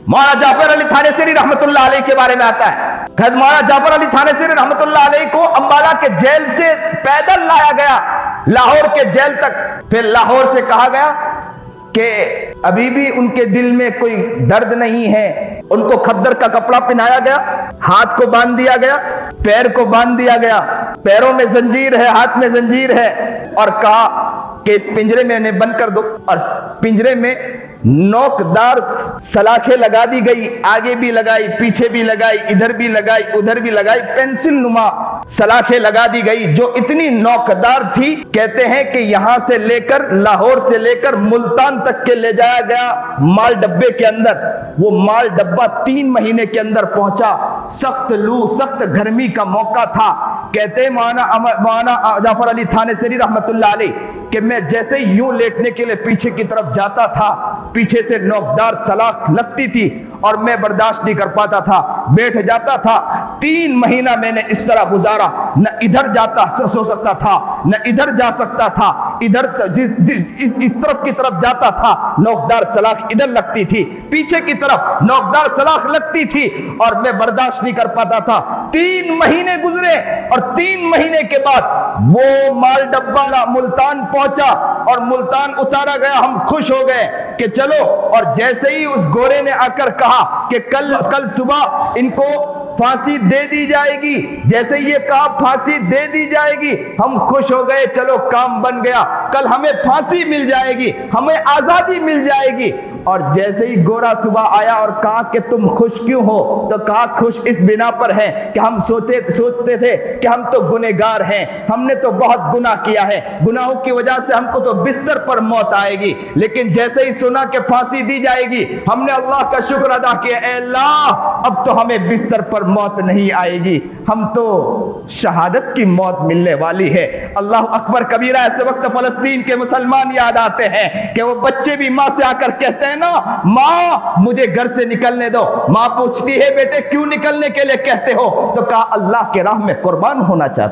मौलाना जाफर अली थानेसरी रहमतुल्लाह अलैह के बारे में आता है। मौलाना जाफर अली थानेसरी रहमतुल्लाह अलैह को अंबाला के जेल से पैदल लाया गया लाहौर के जेल तक। फिर लाहौर से कहा गया कि अभी भी उनके दिल में कोई दर्द नहीं है। उनको खद्दर का कपड़ा पहनाया गया, हाथ को बांध दिया गया, पैर को बांध दिया गया, पैरों में जंजीर है, हाथ में जंजीर है, और कहा कि इस पिंजरे में इन्हें बंद कर दो। और पिंजरे में नोकदार सलाखें लगा दी गई, आगे भी लगाई, पीछे भी लगाई, इधर भी लगाई, उधर भी लगाई, पेंसिल नुमा सलाखें लगा दी गई जो इतनी नोकदार थी, कहते हैं कि यहां से लेकर लाहौर से लेकर मुल्तान तक के ले जाया गया माल डब्बे के अंदर। वो माल डब्बा 3 महीने के अंदर पहुंचा। सख्त लू, सख्त गर्मी का मौका था। कहते हैं मौलाना जाफर अली थानेसरी रहमतुल्लाह अलैह कि मैं जैसे ही यूं लेटने के लिए पीछे की तरफ जाता था, पीछे से नोकदार सलाख लगती थी और मैं बर्दाश्त नहीं कर पाता था, बैठ जाता था। 3 महीना मैंने इस तरह गुजारा, न इधर जाता सो सकता था, न इधर जा सकता था। इधर इस तरफ की तरफ जाता था, नोकदार सलाख इधर लगती थी, पीछे की तरफ नोकदार सलाख लगती थी और मैं बर्दाश्त नहीं कर पाता था। 3 महीने गुजरे और 3 महीने के बाद वो माल डब्बा मुल्तान पहुंचा और मुल्तान उतारा गया। हम खुश हो गए कि चलो, और जैसे ही उस गोरे ने आकर कहा कि कल सुबह इनको फांसी दे दी जाएगी, जैसे ये कहा फांसी दे दी जाएगी, हम खुश हो गए, चलो काम बन गया, कल हमें फांसी मिल जाएगी, हमें आजादी मिल जाएगी। और जैसे ही गोरा सुबह आया और कहा कि तुम खुश क्यों हो, तो कहा खुश इस बिना पर है कि हम सोचते थे कि हम तो गुनहगार हैं, हमने तो बहुत गुनाह किया है, गुनाहों की वजह से हमको तो बिस्तर पर मौत आएगी, लेकिन जैसे ही सुना कि फांसी दी जाएगी, हमने अल्लाह का शुक्र अदा किया, ऐ अल्लाह अब तो हमें बिस्तर पर मौत नहीं आएगी, हम तो शहादत की मौत मिलने वाली है। अल्लाह अकबर कबीरा। ऐसे वक्त फलस्तीन के मुसलमान याद आते हैं कि वो बच्चे भी माँ से आकर कहते हैं ना, माँ मुझे घर से निकलने दो। माँ पूछती है बेटे क्यों निकलने के लिए कहते हो, तो कहा अल्लाह के राह में कुर्बान होना चाहता